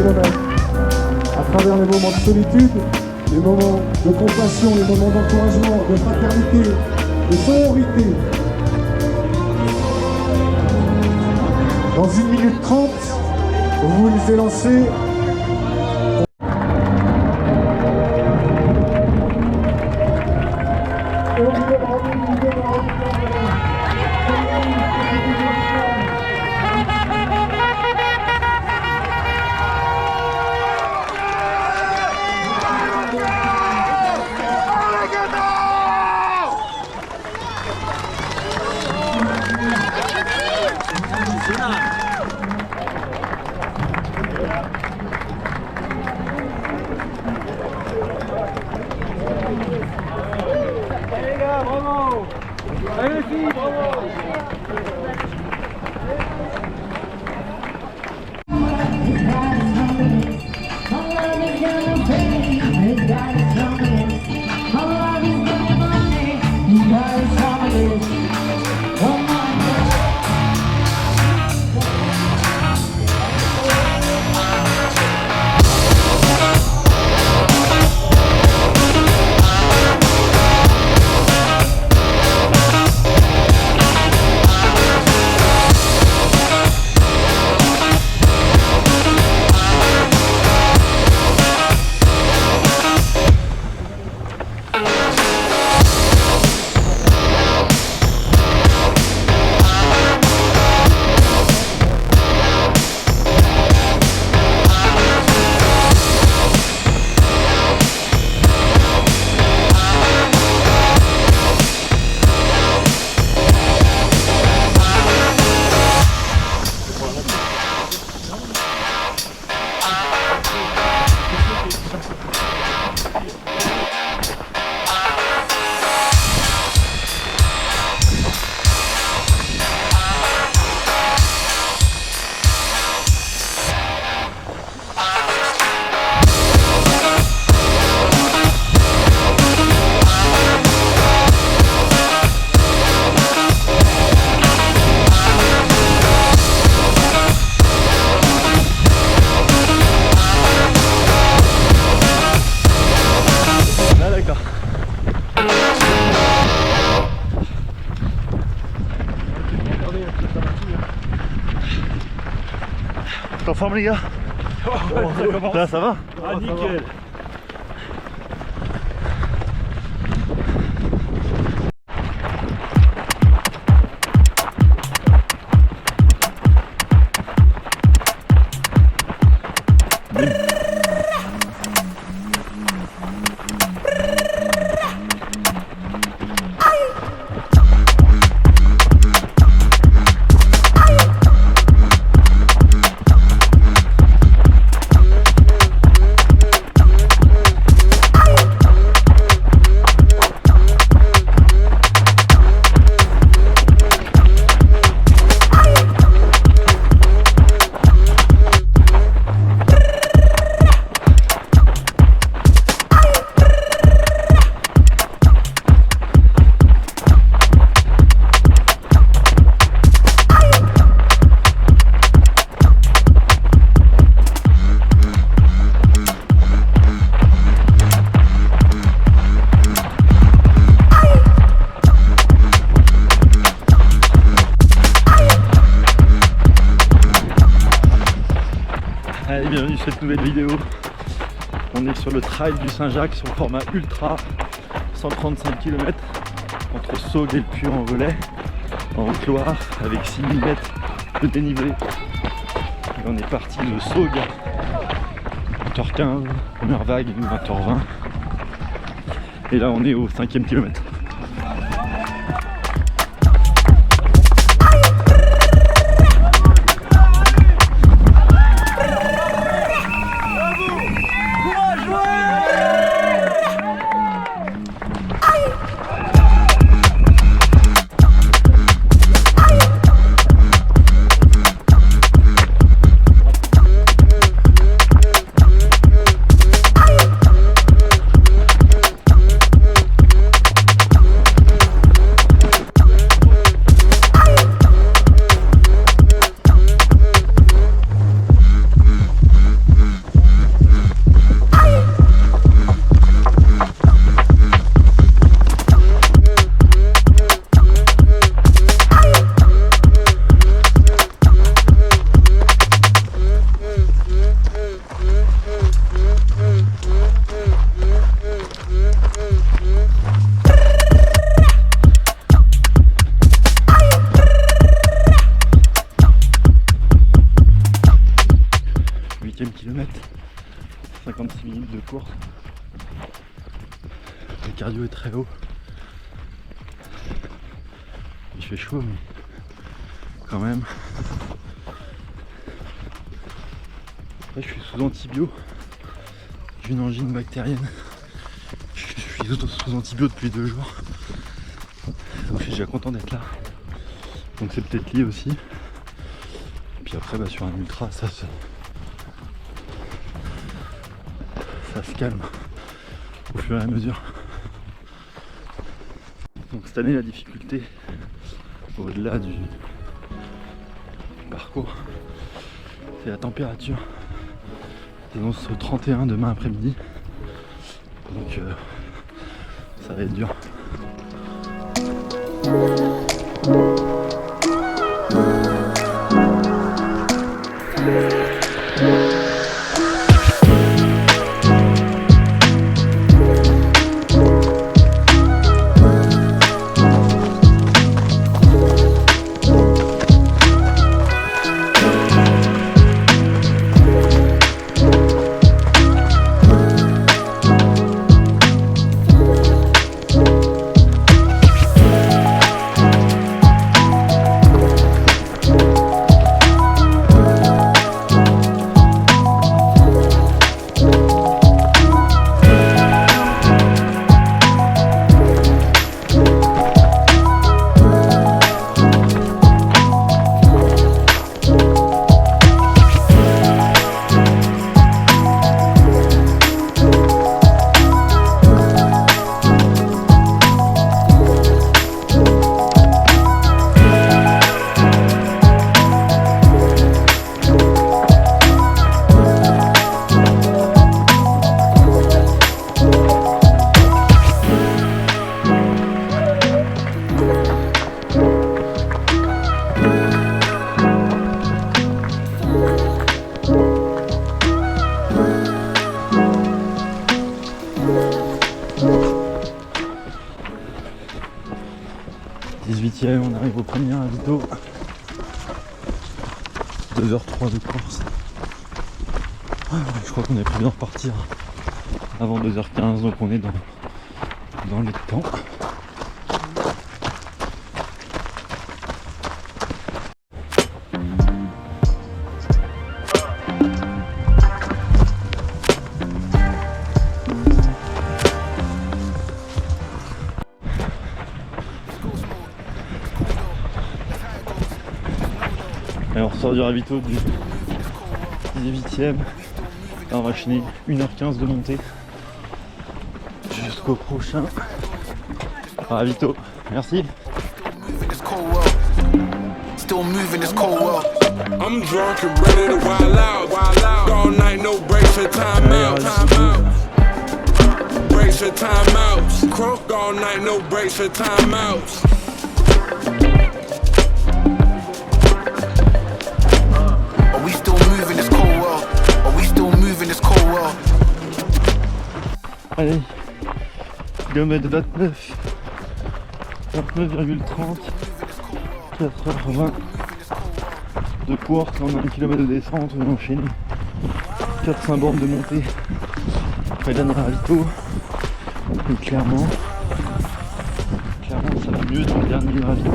km. À travers les moments de solitude, les moments de compassion, les moments d'encouragement, de fraternité, de sororité. Dans 1 minute 30, vous vous élancez. T'es en forme les gars? Là ça va? Ah nickel. Allez, bienvenue sur cette nouvelle vidéo. On est sur le trail du Saint-Jacques sur le format ultra, 135 km entre Saugues et le Puy-en-Velay en Haute-Loire avec 6000 mètres de dénivelé. Et on est parti de Saugues, 20h15, première vague, 20h20. Et là on est au 5e kilomètre. course. Le cardio est très haut. Il fait chaud mais quand même. Après je suis sous antibio. J'ai une angine bactérienne. Je suis sous antibio depuis 2 jours. Donc je suis déjà content d'être là. Donc c'est peut-être lié aussi. Et puis après sur un ultra ça se calme au fur et à mesure. Donc cette année la difficulté au-delà du parcours c'est la température. Ils annoncent 31 demain après-midi. Donc ça va être dur. On arrive au premier ravito. 2h03 de course. Je crois qu'on est prévu d'en repartir avant 2h15, donc on est dans les temps. Et on ressort du ravito du 18ème. Là on va enchaîner 1h15 de montée jusqu'au prochain ravito. Merci. Still moving this cold world. I'm drunk and ready to wild out. All night, no breaks or time out. Breaks or time outs. Croak all night, no breaks or time outs. Allez, kilomètre 29, 29,30, 4h20 de course, on a 1 km de descente, on va enchaîner 4-5 bornes de montée après le dernier ravito. Et clairement ça va mieux dans le dernier ravito.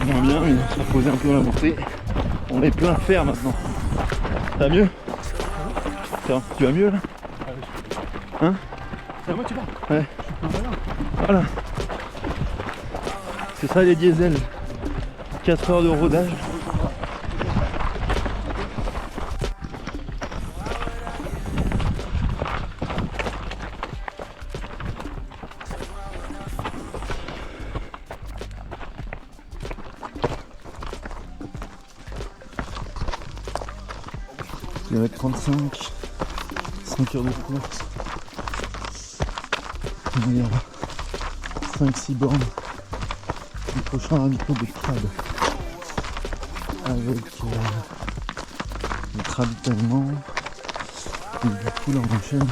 Moins bien, mais on s'est posé un peu dans la montée. On est plein à faire maintenant. Ça va mieux? Tu vas mieux là? Hein? C'est à moi que tu parles? Ouais. Voilà. C'est ça les diesels. 4 heures de rodage. Kilomètre 35. 5 heures de course. Il y a 5-6 bornes du prochain ravito de trad avec le ravitaillement et du coup là on enchaîne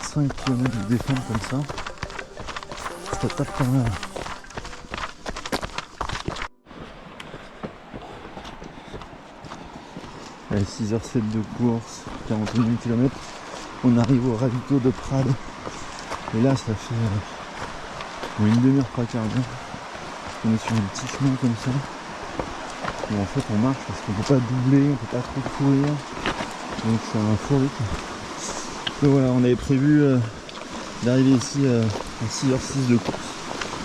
5 km de descente comme ça tape pas mal. Allez, 6h07 de course, 41 km. on arrive au ravito de Prades. Et là ça fait une demi-heure, 3 quarts d'heure. On est sur un petit chemin comme ça. Et en fait on marche parce qu'on peut pas doubler, on peut pas trop courir. Donc c'est un faux rythme. Donc voilà, on avait prévu d'arriver ici à 6h06 de course.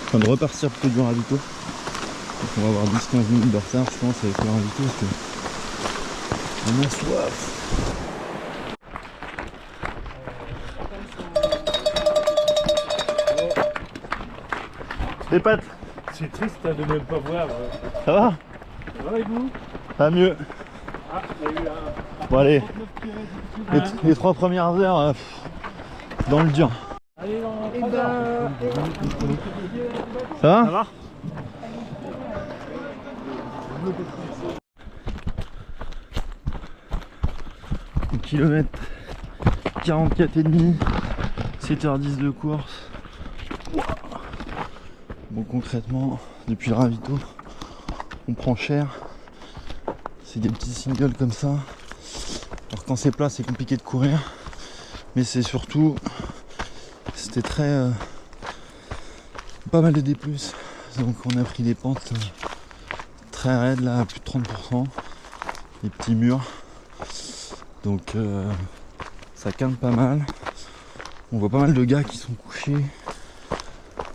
Enfin de repartir plutôt du ravito. Donc on va avoir 10-15 minutes de retard je pense avec le ravito parce que on a soif. Les pattes. C'est triste de ne pas voir. Ça va? Ça va et vous? Pas mieux. Ah, il y a eu un... Bon allez, les 3 premières heures dans le dur. Allez, Ça va? ça va? Un kilomètre 44,5, 7h10 de course. Bon concrètement, depuis le ravito, on prend cher. C'est des petits singles comme ça. Alors quand c'est plat c'est compliqué de courir. Mais c'est surtout, c'était très... pas mal de D+. Donc on a pris des pentes très raides là, à plus de 30%. Des petits murs. Donc ça calme pas mal. On voit pas mal de gars qui sont couchés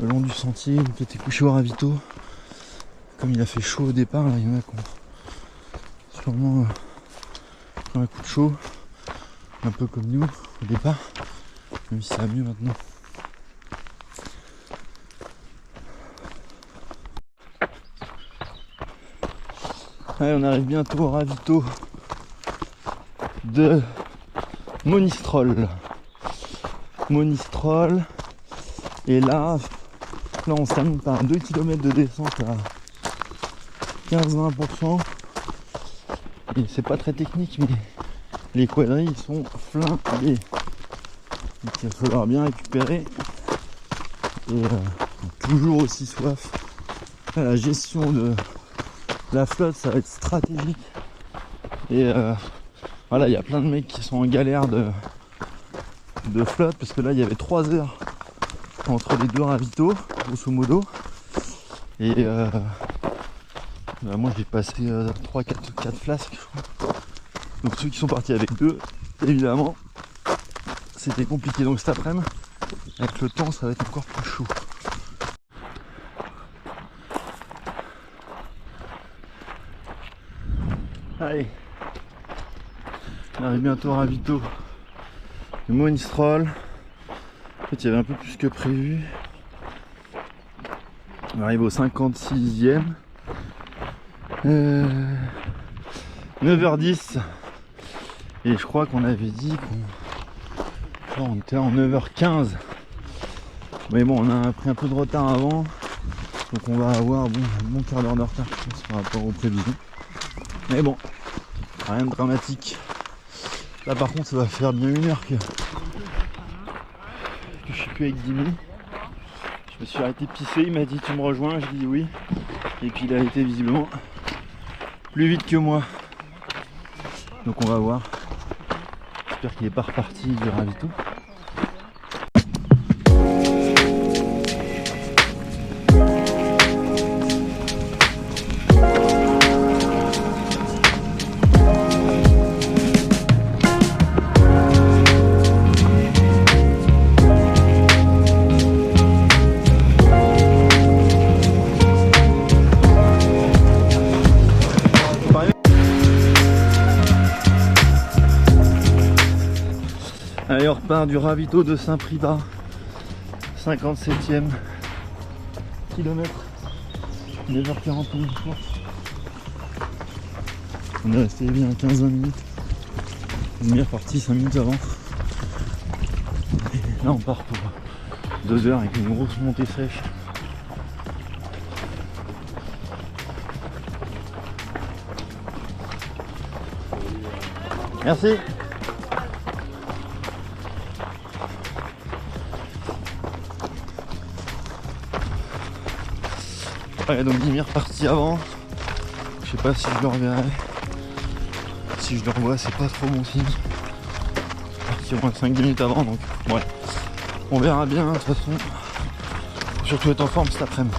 le long du sentier, ou qui étaient couchés au ravito. Comme il a fait chaud au départ, là il y en a qui ont sûrement un coup de chaud. Un peu comme nous au départ. Même si ça va mieux maintenant. Allez, on arrive bientôt au ravito de Monistrol. Et là on se termine par 2 km de descente à 15-20%. Et c'est pas très technique mais les quadrilles sont flingués. Donc il va falloir bien récupérer. Et toujours aussi soif. La gestion de la flotte ça va être stratégique. Et voilà, il y a plein de mecs qui sont en galère de flotte parce que là il y avait 3 heures entre les deux ravitaux, grosso modo. Et moi j'ai passé 3-4 flasques, je crois. Donc ceux qui sont partis avec 2, évidemment, c'était compliqué. Donc cet après-midi, avec le temps, ça va être encore plus chaud. Allez, on arrive bientôt au ravito de Monistrol. En fait, il y avait un peu plus que prévu. On arrive au 56e. 9h10. Et je crois qu'on avait dit qu'on était en 9h15. Mais bon, on a pris un peu de retard avant. Donc on va avoir un bon quart d'heure de retard, je pense, par rapport aux prévisions. Mais bon, rien de dramatique. Là par contre ça va faire bien 1 heure que je suis plus avec Dimi. Je me suis arrêté pisser, il m'a dit tu me rejoins, j'ai dit oui. Et puis il a été visiblement plus vite que moi. Donc on va voir. J'espère qu'il n'est pas reparti du ravito. Allez, on repart du ravito de Saint-Privat, 57e kilomètre, 9h41 de course. On est resté bien 15-20 minutes. On est reparti 5 minutes avant. Et là on part pour 2 heures avec une grosse montée sèche. Merci. Ouais, donc Dimi est reparti avant. Je sais pas si je le reverrai. Si je le revois, c'est pas trop bon signe. qui vont être 5-10 minutes avant, donc ouais. On verra bien, de toute façon. Faut surtout être en forme cet après-midi.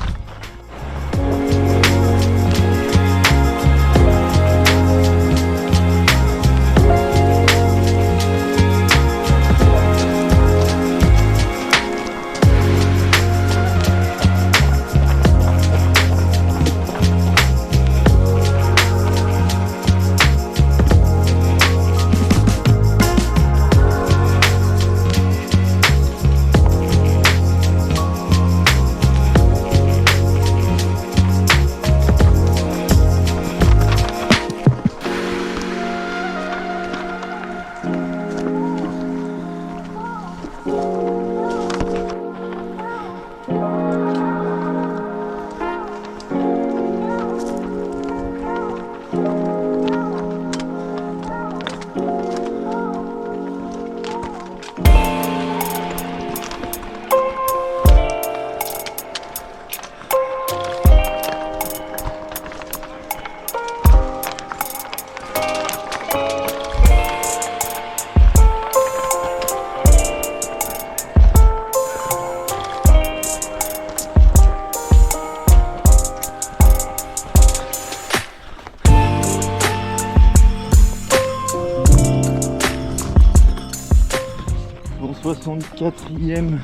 Bon, 64e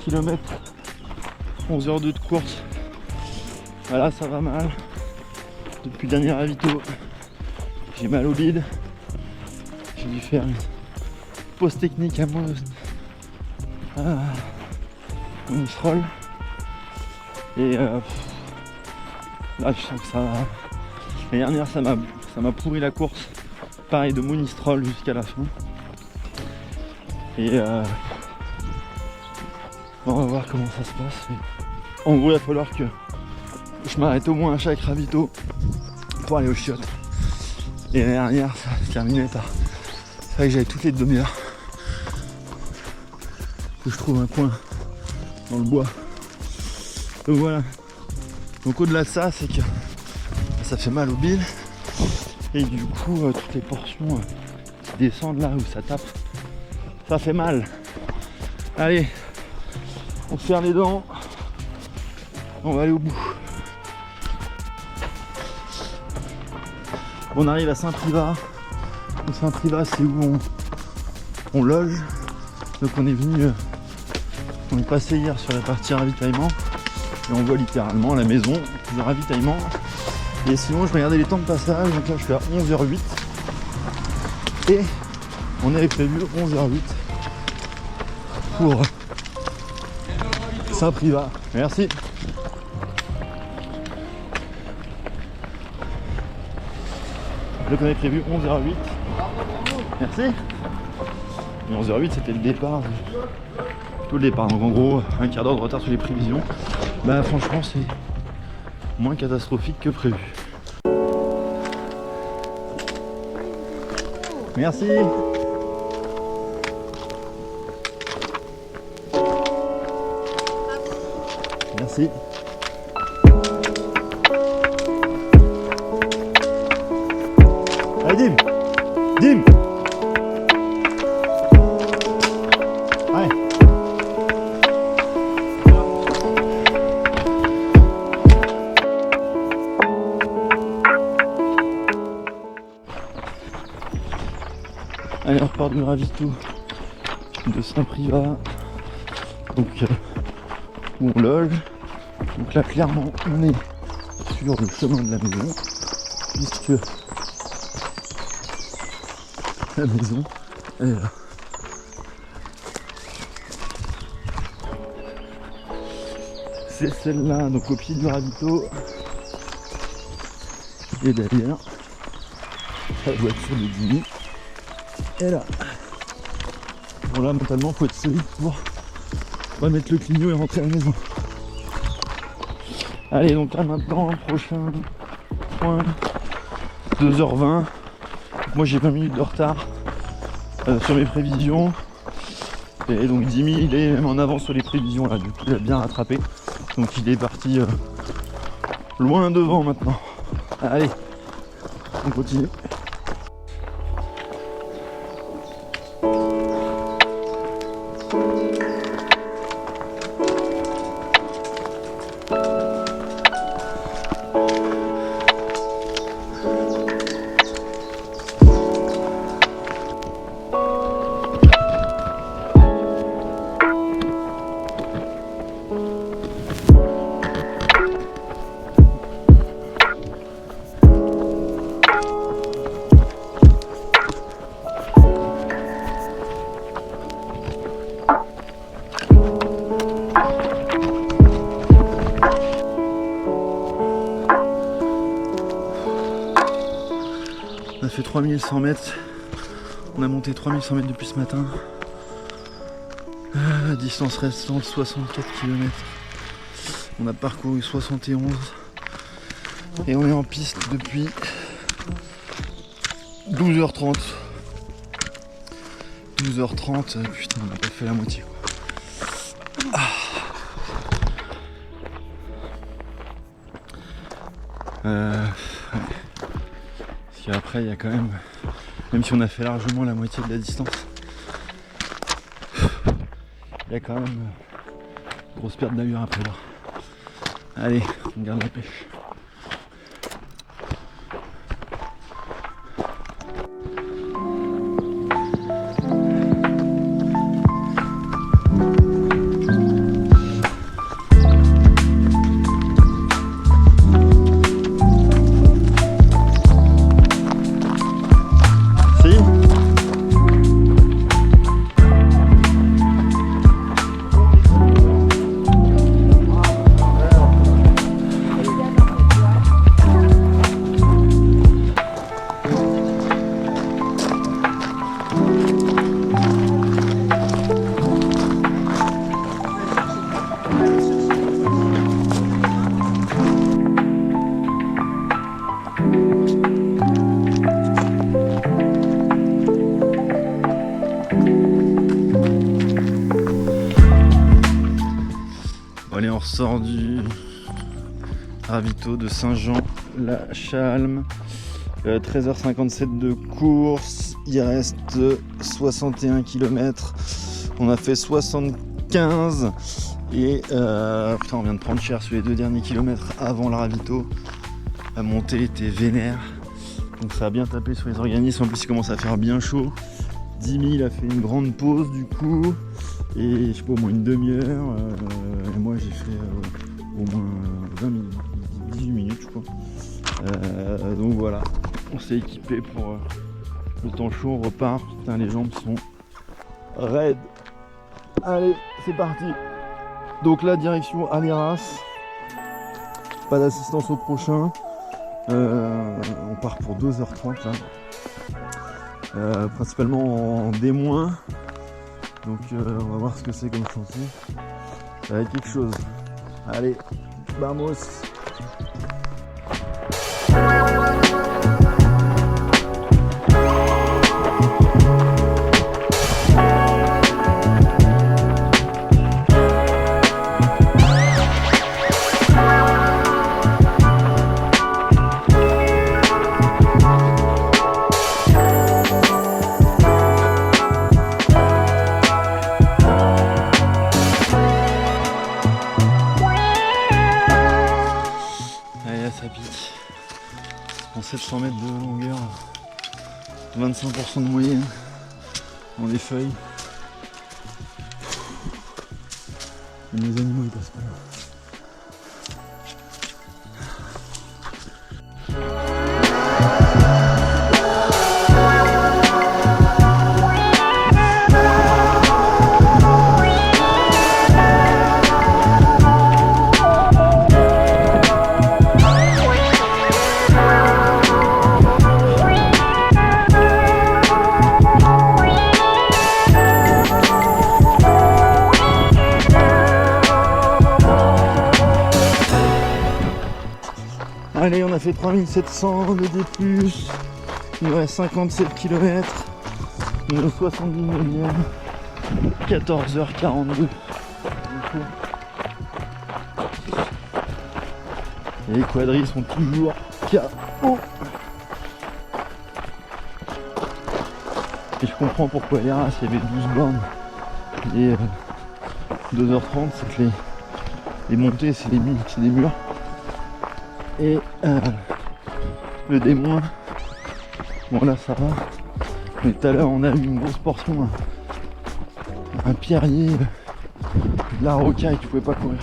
kilomètre, 11h02 de course. Voilà, ça va mal. Depuis le dernier ravito, j'ai mal au bide. J'ai dû faire une pause technique à Monistrol. Et là, je sens que ça va. L'année dernière, ça m'a pourri la course. Pareil, de Monistrol jusqu'à la fin. Et on va voir comment ça se passe. Mais en gros, il va falloir que je m'arrête au moins à chaque ravito pour aller aux chiottes. Et l'année dernière, ça se terminait par. C'est vrai que j'avais toutes les demi-heures. Faut que je trouve un coin dans le bois. Donc voilà. Donc au-delà de ça, c'est que ça fait mal au bide. Et du coup, toutes les portions qui descendent là où ça tape, ça fait mal. Allez, on serre les dents. On va aller au bout. On arrive à Saint-Privat. Saint-Privat, c'est où on loge. Donc on est venu, on est passé hier sur la partie ravitaillement. Et on voit littéralement la maison de ravitaillement. Et sinon, je regardais les temps de passage. Donc là, je suis à 11h08. Et on avait prévu 11h08 pour Saint-Privat. Merci. Donc on avait prévu 11h08. Merci. Et 11h08, c'était le départ. Tout le départ. Donc en gros, un quart d'heure de retard sur les prévisions. Bah franchement, c'est moins catastrophique que prévu. Merci. Merci. Allez, Dim. Dim. Allez. Allez, on repart du ravito de Saint-Privat. Donc où on loge. Donc là clairement on est sur le chemin de la maison, puisque la maison est là. C'est celle-là, donc au pied du ravito. Et derrière, la voiture de Jimmy est là. Bon là mentalement faut être solide pour remettre le clignot et rentrer à la maison. Allez, donc là maintenant, prochain point, 2h20. Moi j'ai 20 minutes de retard sur mes prévisions. Et donc Jimmy il est même en avance sur les prévisions là, du coup il a bien rattrapé. Donc il est parti loin devant maintenant. Allez, on continue. On a fait 3100 mètres. On a monté 3100 mètres depuis ce matin. Distance restante 64 km. On a parcouru 71. Et on est en piste depuis 12h30. 12h30, putain, on n'a pas fait la moitié quoi. Ouais. Parce qu'après il y a quand même si on a fait largement la moitié de la distance, il y a quand même grosse perte d'allure après là. Allez, on garde la pêche. Allez, on ressort du ravito de Saint-Jean-la-Chalme. 13h57 de course. Il reste 61 km. On a fait 75. Et putain, on vient de prendre cher sur les 2 derniers kilomètres avant le ravito. La montée était vénère. Donc ça a bien tapé sur les organismes. En plus, il commence à faire bien chaud. 10 000 a fait une grande pause du coup. Et je sais pas, au moins une demi-heure. Et moi j'ai fait au moins 20 minutes, 18 minutes je crois. Donc voilà, on s'est équipé pour le temps chaud, on repart. Putain, les jambes sont raides. Allez, c'est parti. Donc là, direction Aléras. Pas d'assistance au prochain. On part pour 2h30 là. Principalement en D-. Donc on va voir ce que c'est comme chantier. Ça va être quelque chose. Allez, vamos. Ça pique. En 700 mètres de longueur, 25% de moyenne dans les feuilles. Et mes animaux ils passent pas là. Allez, on a fait 3700 de D+, il nous reste 57 km, il nous reste 70 millième, 14h42. Et les quadrilles sont toujours KO. Et je comprends pourquoi les races, il y avait 12 bornes et 2h30, c'est que les montées, c'est des murs. Et le D-, bon là ça va, mais tout à l'heure on a eu une grosse portion, un pierrier, de la rocaille, tu pouvais pas courir.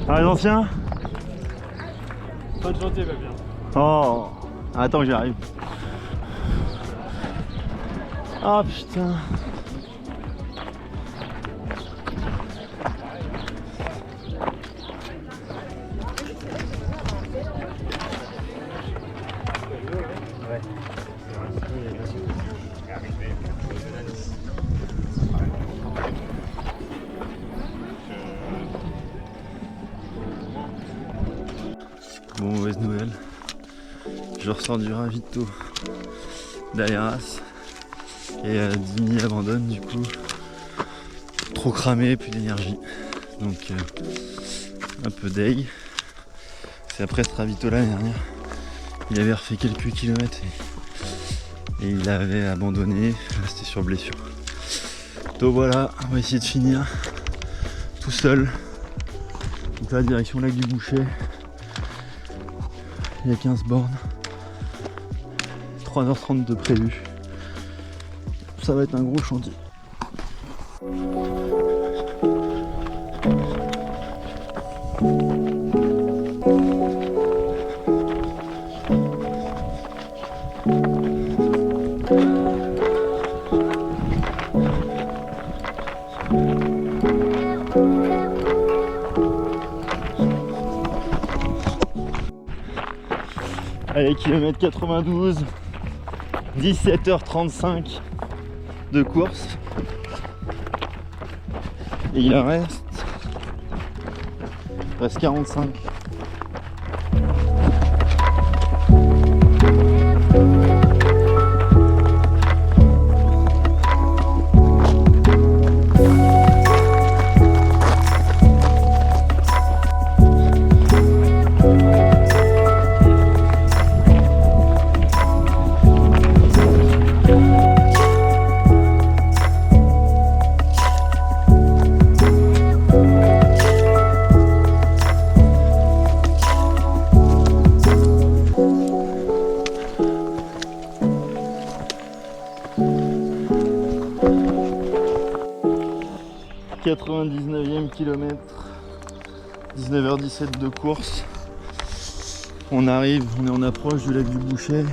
Ah, les anciens, Bonne santé, va bien. Oh, attends que j'arrive. Ah putain. Bon, mauvaise nouvelle. Je ressors du ravito d'Aeras et Dimi abandonne du coup. Trop cramé, plus d'énergie. Donc un peu deg. C'est après ce ravito là l'année dernière. Il avait refait quelques kilomètres et il avait abandonné. Là, c'était sur blessure. Donc voilà, on va essayer de finir tout seul. Donc là, direction lac du Bouchet. Il y a 15 bornes. 3h30 de prévu. Ça va être un gros chantier. Allez, kilomètre 92, 17h35 de course. Et il en reste 45. « 99e kilomètre, 19h17 de course. On arrive, on est en approche du lac du Bouchet,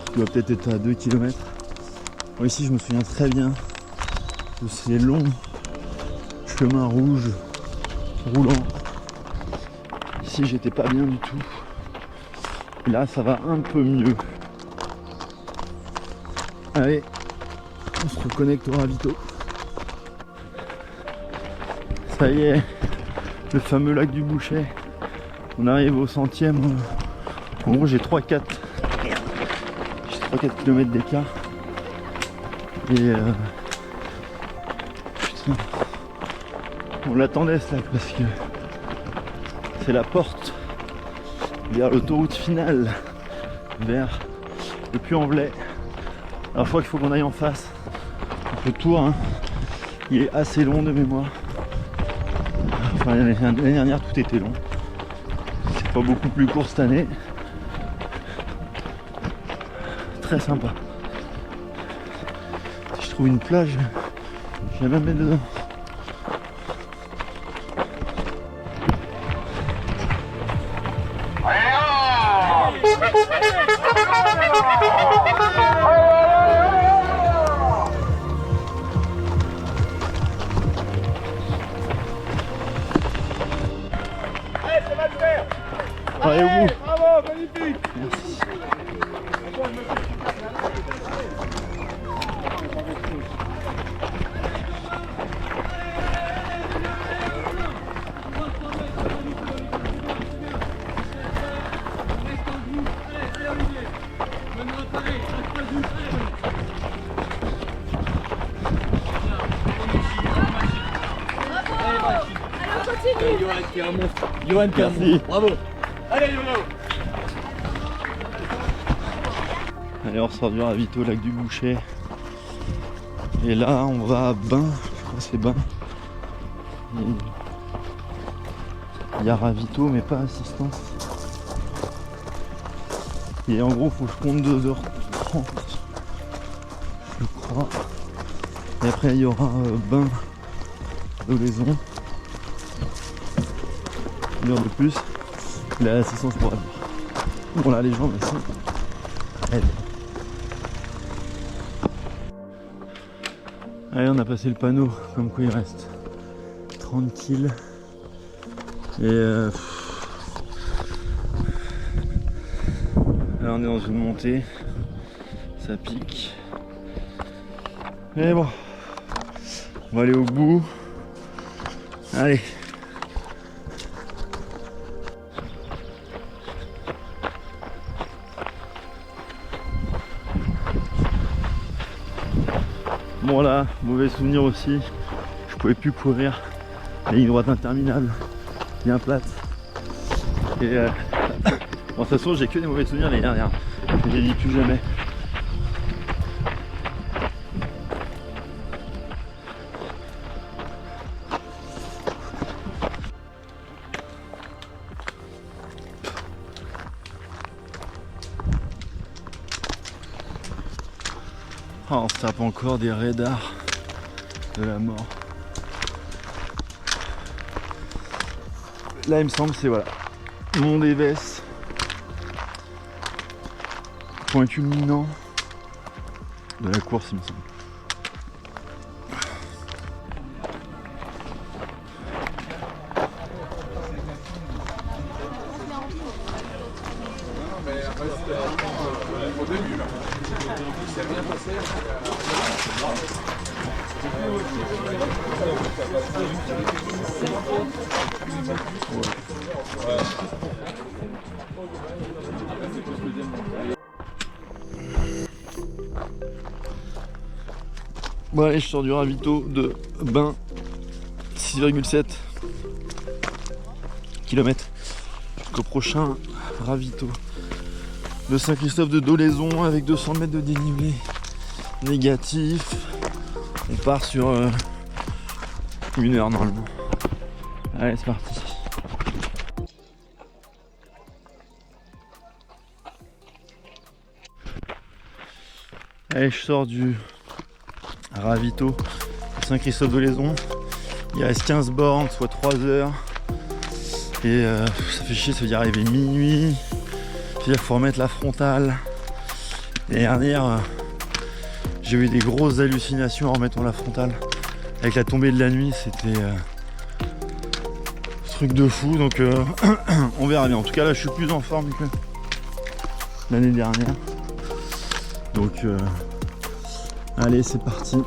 qui doit peut-être être à 2 km. Bon, ici, je me souviens très bien de ces longs chemins rouges roulants. Ici, j'étais pas bien du tout. Et là, ça va un peu mieux. Allez, on se reconnecte au ravito. Ça y est, le fameux lac du Bouchet. On arrive au 100e. En gros, j'ai 3-4 km d'écart. Et putain, on l'attendait ce lac parce que c'est la porte vers l'autoroute finale, vers le Puy-en-Velay. Alors je crois qu'il faut qu'on aille en face. Donc, le tour, hein, il est assez long de mémoire. Enfin, l'année dernière tout était long. C'est pas beaucoup plus court cette année. Très sympa. Si je trouve une plage, je vais même mettre dedans. Allez, au bout. Bravo, magnifique. Merci. Johan qui est un Merci. monstre. Bravo. Allez, Yono. Allez, on ressort du ravito, lac du Bouchet. Et là, on va à Bain. Je crois que c'est Bain. Il y a ravito, mais pas assistance. Et en gros, faut que je compte 2h30. Je crois. Et après, il y aura Bain d'Olaison. Une heure de plus. La assistance pour avoir. Bon là les jambes elles sont raides. Allez, on a passé le panneau, comme quoi il reste 30 kills. Et là on est dans une montée, ça pique. Mais bon, on va aller au bout. Allez. Bon là, mauvais souvenir aussi, je pouvais plus courir, la ligne droite interminable, bien plate. Et bon, de toute façon j'ai que des mauvais souvenirs l'année dernière, j'ai dit plus jamais. Oh, on se tape encore des radars de la mort. Là il me semble c'est voilà, Mont d'Évesse, point culminant de la course il me semble. Bon allez, je sors du ravito de Bain, 6,7 km jusqu'au prochain ravito de Saint-Christophe de Dolaizon avec 200 mètres de dénivelé négatif. On part sur 1 heure normalement. Allez, c'est parti. Allez, je sors du ravito Saint-Christophe de Dolaizon. Il reste 15 bornes, soit 3 heures. Et ça fait chier, ça veut dire arriver minuit. Il faut remettre la frontale. L'année dernière, j'ai eu des grosses hallucinations en remettant la frontale. Avec la tombée de la nuit, c'était truc de fou. Donc on verra bien. En tout cas, là, je suis plus en forme que l'année dernière. Donc allez, c'est parti.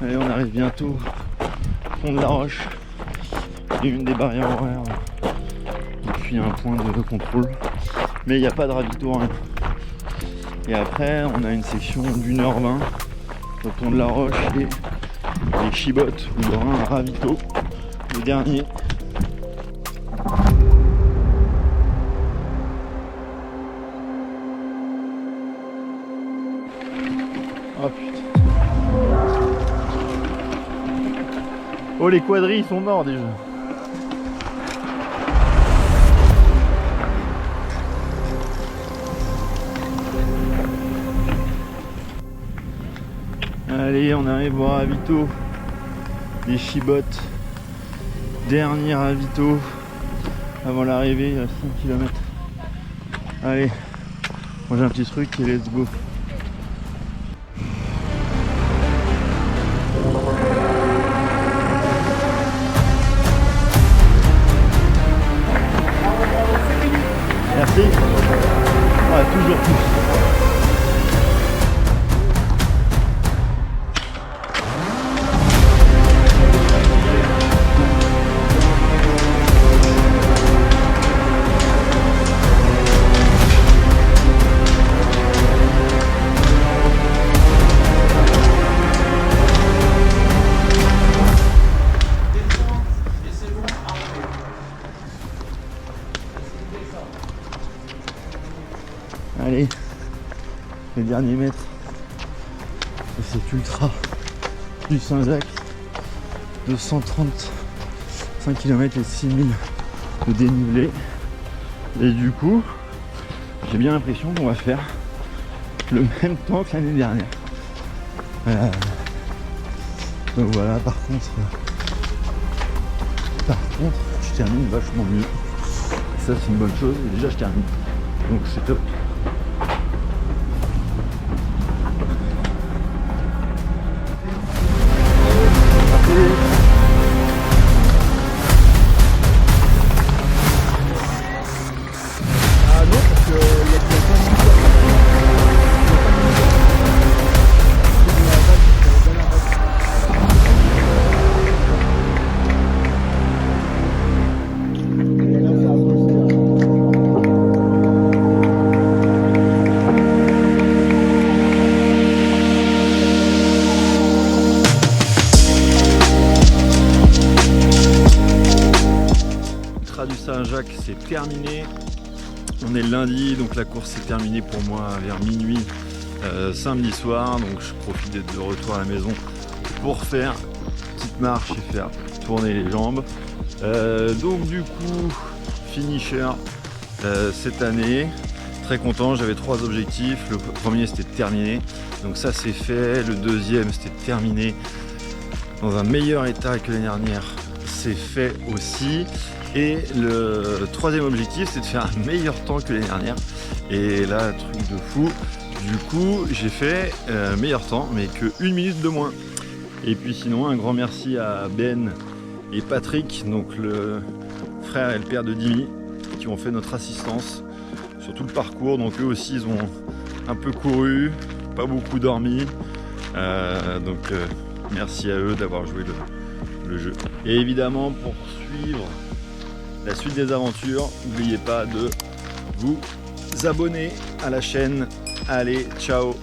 Allez, on arrive bientôt au fond de la roche. Il y a une des barrières horaires. Et puis un point de contrôle. Mais il n'y a pas de ravito, rien. Et après, on a une section d'1h20 au fond de la roche et les chibottes où il y aura un ravito, le dernier. Oh putain. Oh, les quadrilles ils sont morts déjà. Allez, on arrive au ravito des chibottes. Dernier ravito avant l'arrivée, il reste 5 km. Allez, moi j'ai un petit truc et let's go. Merci. Ouais, toujours plus. Allez, les derniers mètres de cet ultra du Saint-Jacques de 135 km et 6000 de dénivelé. Et du coup, j'ai bien l'impression qu'on va faire le même temps que l'année dernière. Donc voilà, par contre, je termine vachement mieux. Ça c'est une bonne chose, et déjà je termine. Donc c'est top. Ah non, parce que il y a pas Du Saint-Jacques, c'est terminé. On est lundi, donc la course est terminée pour moi vers minuit samedi soir. Donc je profite d'être de retour à la maison pour faire une petite marche et faire tourner les jambes. Donc du coup, finisher cette année. Très content, j'avais 3 objectifs. Le premier c'était de terminer, donc ça c'est fait. Le deuxième c'était de terminer dans un meilleur état que l'année dernière, c'est fait aussi. Et le troisième objectif c'est de faire un meilleur temps que l'année dernière. Et là, truc de fou, du coup j'ai fait meilleur temps mais que 1 minute de moins. Et puis sinon un grand merci à Ben et Patrick, donc le frère et le père de Dimi, qui ont fait notre assistance sur tout le parcours. Donc eux aussi ils ont un peu couru, pas beaucoup dormi, donc merci à eux d'avoir joué le jeu. Et évidemment, pour suivre la suite des aventures, n'oubliez pas de vous abonner à la chaîne. Allez, ciao!